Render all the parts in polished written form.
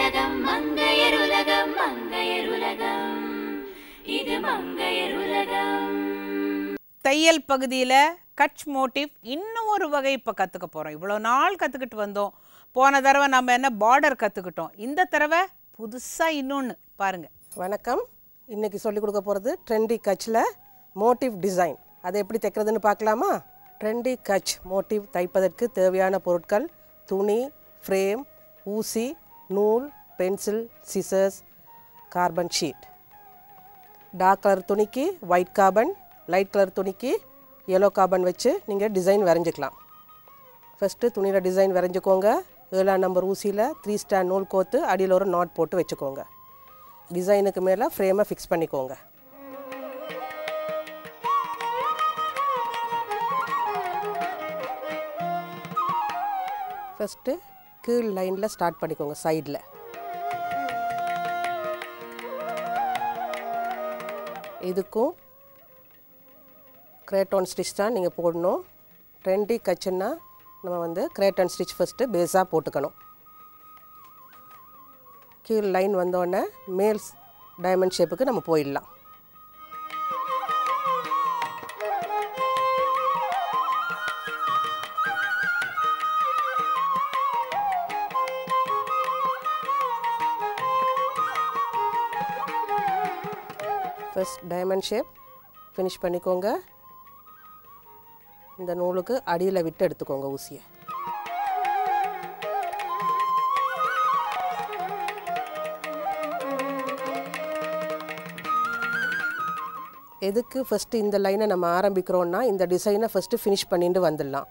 மங்கையருலகம் மங்கையருலகம் மங்கையருலகம் இது மங்கையருலகம். தையல் பகுதியில் கட்ச் மோட்டிவ் இன்னும் ஒரு வகை இப்போ கற்றுக்க போகிறோம். இவ்வளோ நாள் கற்றுக்கிட்டு வந்தோம். போன தடவை நம்ம என்ன பார்டர் கற்றுக்கிட்டோம். இந்த தடவை புதுசாக இன்னொன்று பாருங்கள். வணக்கம். இன்றைக்கி சொல்லிக் கொடுக்க போகிறது ட்ரெண்டி கட்சில் மோட்டிவ் டிசைன். அதை எப்படி தைக்கிறதுன்னு பார்க்கலாமா? ட்ரெண்டி கட்ச் மோட்டிவ் தைப்பதற்கு தேவையான பொருட்கள்: துணி, ஃப்ரேம், ஊசி, நூல், pencil, scissors, carbon sheet. Dark colour துணிக்கு ஒயிட் கார்பன், லைட் கலர் துணிக்கு yellow கார்பன் வச்சு நீங்கள் டிசைன் வரைஞ்சிக்கலாம். ஃபஸ்ட்டு துணியில் டிசைன் வரைஞ்சிக்கோங்க. 7ஆம் நம்பர் ஊசியில் 3 ஸ்டாண்ட் நூல் கோத்து அடியில் ஒரு நாட் போட்டு வச்சுக்கோங்க. டிசைனுக்கு மேலே ஃப்ரேமை ஃபிக்ஸ் பண்ணிக்கோங்க. ஃபஸ்ட்டு கீழ் லைனில் ஸ்டார்ட் பண்ணிக்கோங்க. சைடில் இதுக்கும் கிரேட்டான் ஸ்டிச் தான் நீங்கள் போடணும். ட்ரெண்டி கட்சுன்னா நம்ம கிரேட்டான் ஸ்டிச் ஃபஸ்ட்டு பேஸாக போட்டுக்கணும். கீழ் லைன் வந்தோடனே மேல் டைமண்ட் ஷேப்புக்கு நம்ம போயிடலாம். ஃபஸ்ட் டைமண்ட் ஷேப் ஃபினிஷ் பண்ணிக்கோங்க. இந்த நூலுக்கு அடியில் விட்டு எடுத்துக்கோங்க ஊசியை. எதுக்கு ஃபஸ்ட்டு இந்த லைனை நம்ம ஆரம்பிக்கிறோன்னா, இந்த டிசைனை ஃபஸ்ட்டு ஃபினிஷ் பண்ணிட்டு வந்துடலாம்.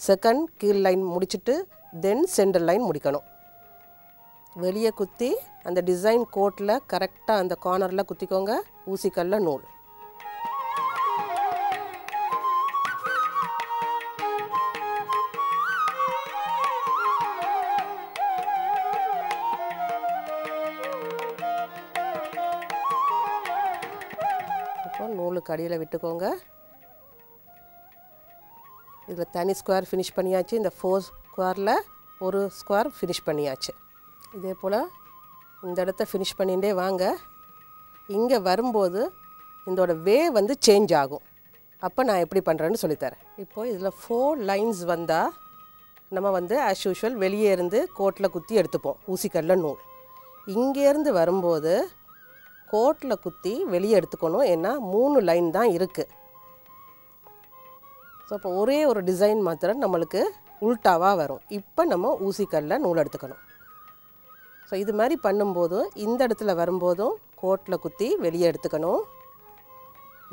செகண்ட் கீழ் லைன் முடிச்சுட்டு தென் சென்டர் லைன் முடிக்கணும். வெளியே குத்தி அந்த டிசைன் கோட்டில் கரெக்டாக அந்த கார்னரில் குத்திக்கோங்க. ஊசிக்கல்ல நூல். இப்போ நூலுக்கு அடியில் விட்டுக்கோங்க. இதில் தனி ஸ்கொயர் ஃபினிஷ் பண்ணியாச்சு. இந்த 4 ஸ்கொயரில் ஒரு ஸ்கொயர் ஃபினிஷ் பண்ணியாச்சு. இதே போல் இந்த இடத்த ஃபினிஷ் பண்ணிகிட்டே வாங்க. இங்கே வரும்போது இதோட வே சேஞ்ச் ஆகும். அப்போ நான் எப்படி பண்ணுறேன்னு சொல்லித்தரேன். இப்போது இதில் 4 லைன்ஸ் வந்தால் நம்ம ஆஸ் யூஷுவல் வெளியே இருந்து கோட்டில் குத்தி எடுத்துப்போம் ஊசிக்கல்ல நூல். இங்கேருந்து வரும்போது கோட்டில் குத்தி வெளியே எடுத்துக்கணும். ஏன்னா 3 லைன் தான் இருக்குது. ஸோ இப்போ ஒரே ஒரு டிசைன் மாத்திரம் நம்மளுக்கு உல்ட்டாவாக வரும். இப்போ நம்ம ஊசிக்கல்ல நூல் எடுத்துக்கணும். ஸோ இது மாதிரி பண்ணும்போது இந்த இடத்துல வரும்போதும் கோட்டில் குத்தி வெளியே எடுத்துக்கணும்.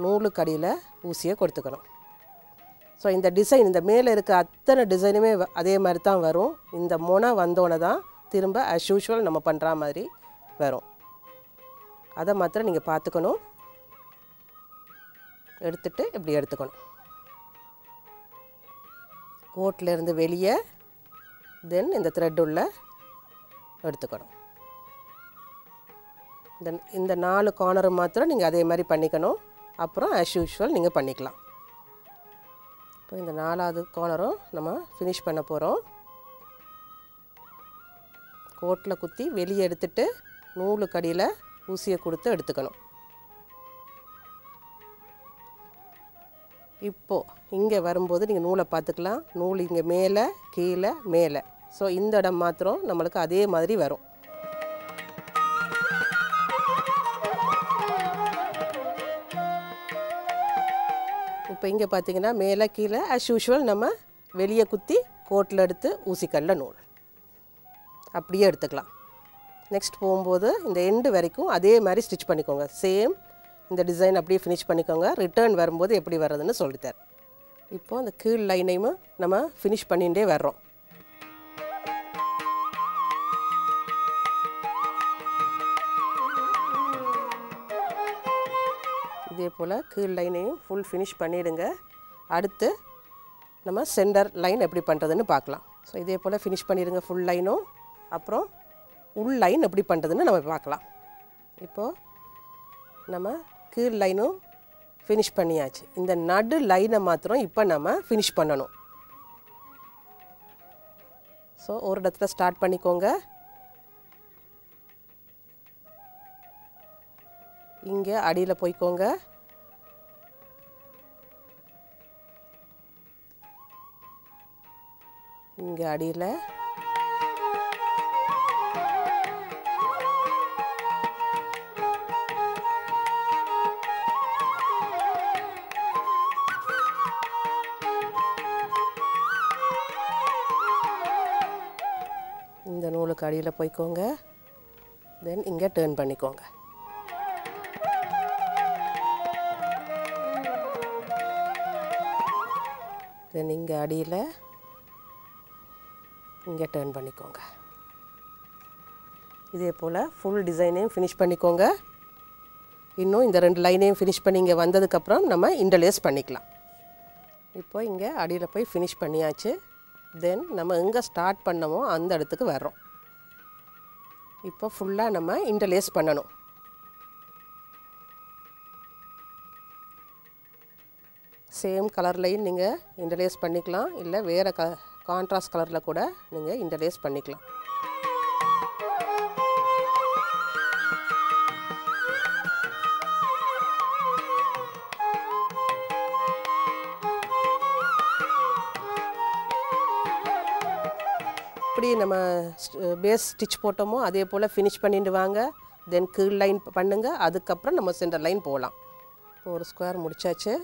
நூலுக்கு அடியில் ஊசியை கொடுத்துக்கணும். ஸோ இந்த டிசைன், இந்த மேலே இருக்க அத்தனை டிசைனுமே அதே மாதிரி தான் வரும். இந்த முனை வந்தோன்னே தான் திரும்ப ஆஸ் யூஷுவல் நம்ம பண்ணுற மாதிரி வரும். அதை மாத்திரம் நீங்கள் பார்த்துக்கணும். எடுத்துட்டு இப்படி எடுத்துக்கணும். கோட்டிலேருந்து வெளியே தென் இந்த த்ரெட் உள்ள எடுத்துக்கணும். இந்த 4 கார்னரு மாத்திரம் நீங்கள் அதே மாதிரி பண்ணிக்கணும். அப்புறம் ஆஸ் யூஷுவல் நீங்கள் பண்ணிக்கலாம். இப்போ இந்த 4வது கார்னரும் நம்ம ஃபினிஷ் பண்ண போகிறோம். கோட்டில் குத்தி வெளியே எடுத்துட்டு நூலுக்கு அடியில் ஊசியை கொடுத்து எடுத்துக்கணும். இப்போது இங்கே வரும்போது நீங்கள் நூலை பார்த்துக்கலாம். நூல் இங்கே மேலே கீழே மேலே. ஸோ இந்த இடம் மாத்திரம் நம்மளுக்கு அதே மாதிரி வரும். இப்போ இங்கே பார்த்தீங்கன்னா மேலே கீழே ஆஸ் யூஷுவல் நம்ம வெளியே குத்தி கோட்டில் எடுத்து ஊசிக்கல்ல நூல் அப்படியே எடுத்துக்கலாம். நெக்ஸ்ட் போகும்போது இந்த எண்டு வரைக்கும் அதே மாதிரி ஸ்டிச் பண்ணிக்கோங்க. சேம் இந்த டிசைன் அப்படியே ஃபினிஷ் பண்ணிக்கோங்க. ரிட்டர்ன் வரும்போது எப்படி வர்றதுன்னு சொல்லித்தரேன். இப்போது அந்த கீழ் லைனையும் நம்ம ஃபினிஷ் பண்ணிகிட்டே வர்றோம். இதே போல் கீழ் லைனையும் ஃபுல் ஃபினிஷ் பண்ணிவிடுங்க. அடுத்து நம்ம சென்டர் லைன் எப்படி பண்ணுறதுன்னு பார்க்கலாம். ஸோ இதே போல் ஃபினிஷ் பண்ணிடுங்க ஃபுல் லைனும். அப்புறம் உள் லைன் எப்படி பண்ணுறதுன்னு நம்ம பார்க்கலாம். இப்போது நம்ம கீழ் லைனும் ஃபினிஷ் பண்ணியாச்சு. இந்த நடு லைனை மாத்திரம் இப்போ நம்ம ஃபினிஷ் பண்ணணும். ஸோ ஒரு இடத்துல ஸ்டார்ட் பண்ணிக்கோங்க. இங்கே அடியில் போய்க்கோங்க. இங்கே அடியில் இந்த நூலுக்கு அடியில் போய்க்கோங்க. தென் இங்கே டேர்ன் பண்ணிக்கோங்க. தென் இங்கே அடியில் இங்கே டேர்ன் பண்ணிக்கோங்க. இதே போல் ஃபுல் டிசைனையும் ஃபினிஷ் பண்ணிக்கோங்க. இன்னும் இந்த 2 லைனையும் ஃபினிஷ் பண்ணி இங்கே வந்ததுக்கப்புறம் நம்ம இன்டர்லேஸ் பண்ணிக்கலாம். இப்போ இங்கே அடியில் போய் ஃபினிஷ் பண்ணியாச்சு. தென் நம்ம எங்கே ஸ்டார்ட் பண்ணமோ அந்த இடத்துக்கு வர்றோம். இப்போ ஃபுல்லாக நம்ம இன்டர்லேஸ் பண்ணணும். சேம் கலர்லையும் நீங்கள் இன்டர்லேஸ் பண்ணிக்கலாம், இல்லை வேறு கான்ட்ராஸ்ட் கலரில் கூட நீங்கள் இன்டர்லேஸ் பண்ணிக்கலாம். எப்படி நம்ம பேஸ் ஸ்டிச் போட்டோமோ அதே போல் ஃபினிஷ் பண்ணிட்டு வாங்க. தென் கீழ் லைன் பண்ணுங்கள். அதுக்கப்புறம் நம்ம சென்டர் லைன் போகலாம். இப்போ ஒரு ஸ்கொயர் முடிச்சாச்சு.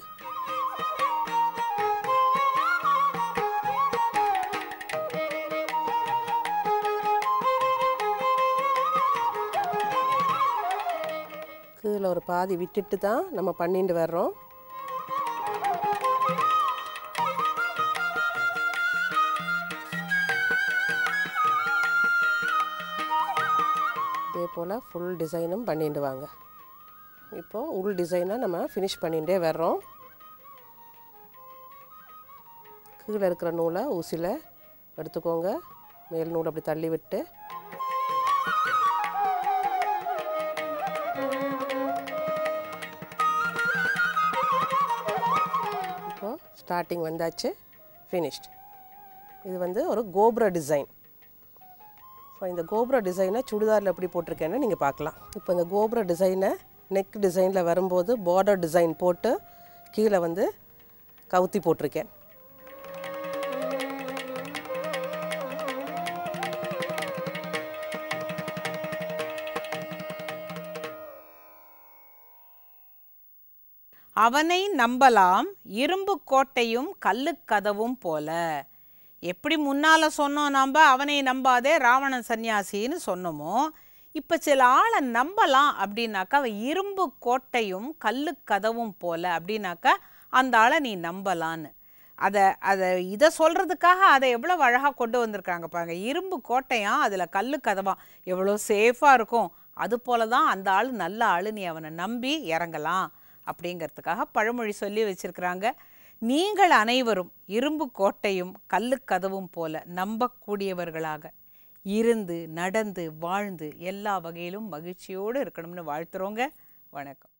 கீழே ஒரு பாதி விட்டுட்டு தான் நம்ம பண்ணிட்டு வர்றோம். இதே போல் ஃபுல் டிசைனும் பண்ணிட்டு வாங்க. இப்போது உள் டிசைனை நம்ம ஃபினிஷ் பண்ணிகிட்டே வர்றோம். கீழே இருக்கிற நூலை ஊசியில் எடுத்துக்கோங்க. மேல் நூல் அப்படி தள்ளி விட்டு இப்போது ஸ்டார்டிங் வந்தாச்சு, ஃபினிஷ்ட். இது வந்து ஒரு கோபுர டிசைன். ஸோ இந்த கோபுர டிசைனை சுடிதாரில் எப்படி போட்டிருக்கேன்னு நீங்கள் பார்க்கலாம். இப்போ இந்த கோபுர டிசைனை நெக் டிசைனில் வரும்போது பார்டர் டிசைன் போட்டு கீழே வந்து கவுத்தி போட்டிருக்கேன். அவனை நம்பலாம் இரும்பு கோட்டையும் கல்லுக்கதவும் போல. எப்படி முன்னால் சொன்னோம் நம்ம அவனை நம்பாதே ராவணன் சன்னியாசின்னு சொன்னோமோ, இப்போ சில ஆளை நம்பலாம் அப்படின்னாக்கா அவன் இரும்பு கோட்டையும் கல்லுக்கதவும் போல அப்படின்னாக்கா அந்த ஆளை நீ நம்பலான்னு. இதை சொல்கிறதுக்காக அதை எவ்வளோ அழகாக கொண்டு வந்திருக்காங்க பாருங்க. இரும்பு கோட்டையாம், அதில் கல்லுக்கதவாம், எவ்வளோ சேஃபாக இருக்கும். அது போல தான் அந்த ஆள் நல்ல ஆள், நீ அவனை நம்பி இறங்கலாம் அப்படிங்கிறதுக்காக பழமொழி சொல்லி வச்சுருக்கிறாங்க. நீங்கள் அனைவரும் இரும்பு கோட்டையும் கல்லுக்கதவும் போல நம்பக்கூடியவர்களாக இருந்து நடந்து வாழ்ந்து எல்லா வகையிலும் மகிழ்ச்சியோடு இருக்கணும்னு வாழ்த்துறோங்க. வணக்கம்.